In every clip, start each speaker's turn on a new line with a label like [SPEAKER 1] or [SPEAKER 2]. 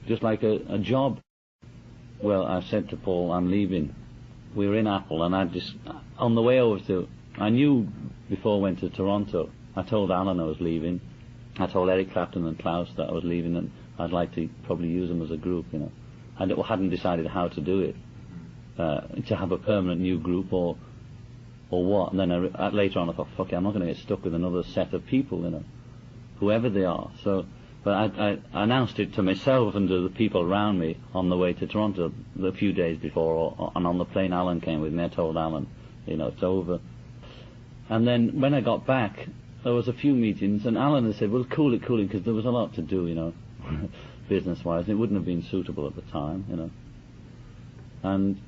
[SPEAKER 1] just like a job. Well, I said to Paul, I'm leaving. We were in Apple, and on the way over I knew before I went to Toronto, I told Alan I was leaving. I told Eric Clapton and Klaus that I was leaving, and I'd like to probably use them as a group, you know. I hadn't decided how to do it, to have a permanent new group or what. And then later on I thought, fuck it, I'm not going to get stuck with another set of people, you know, whoever they are. So, but I announced it to myself and to the people around me on the way to Toronto a few days before, and on the plane Alan came with me. I told Alan, you know, it's over. And then when I got back, there was a few meetings, and Alan had said, well, cool it, because there was a lot to do, you know, business-wise. It wouldn't have been suitable at the time, you know. And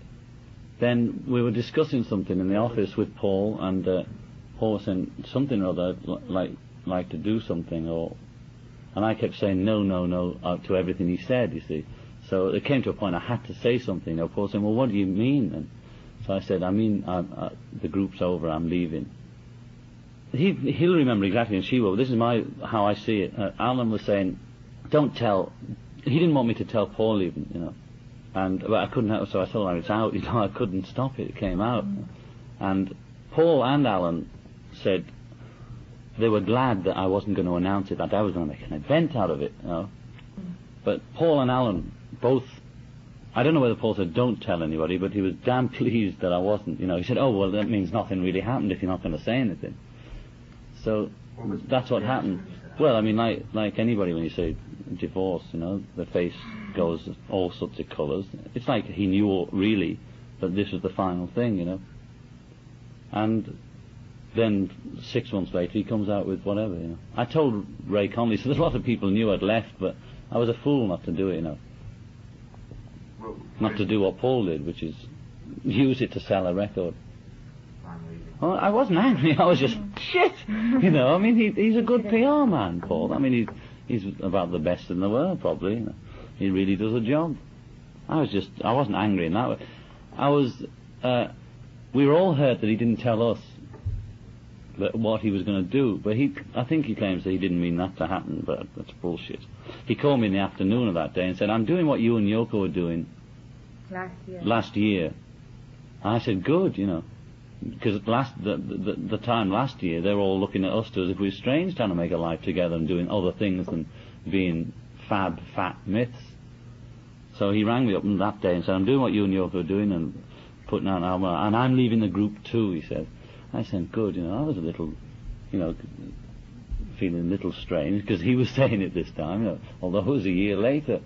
[SPEAKER 1] then we were discussing something in the office with Paul, and Paul was saying something or other, like to do something, and I kept saying no to everything he said, you see. So it came to a point I had to say something. You know, Paul said, well, what do you mean? And so I said, I mean, the group's over, I'm leaving. He'll remember exactly, and she will. This is how I see it. Alan was saying, don't tell. He didn't want me to tell Paul even, you know. But I couldn't help, so I told him it's out. You know, I couldn't stop it. It came out. And Paul and Alan said they were glad that I wasn't going to announce it, that I was going to make an event out of it, you know. But Paul and Alan both, I don't know whether Paul said don't tell anybody, but he was damn pleased that I wasn't, you know. He said, oh, well, that means nothing really happened if you're not going to say anything. So that's what happened. Well, I mean, like anybody, when you say divorce, you know, the face goes all sorts of colours. It's like he knew really that this was the final thing, you know. And then 6 months later he comes out with whatever, you know. I told Ray Conley, so there's a lot of people knew I'd left, but I was a fool not to do it, you know. Not to do what Paul did, which is use it to sell a record. Well, I wasn't angry, I was just, shit, you know. I mean, he's a good PR man, Paul. I mean, he's about the best in the world, probably, you know. He really does a job. I wasn't angry in that way. We were all hurt that he didn't tell us what he was going to do, but I think he claims that he didn't mean that to happen, but that's bullshit. He called me in the afternoon of that day and said, I'm doing what you and Yoko were doing last year. And I said, good, you know. Because the time last year, they were all looking at us as if we were strange, trying to make a life together and doing other things than being fat myths. So he rang me up on that day and said, I'm doing what you and Yoko are doing and putting out an album, and I'm leaving the group too, he said. I said, good, you know. I was a little, you know, feeling a little strange, because he was saying it this time, you know, although it was a year later.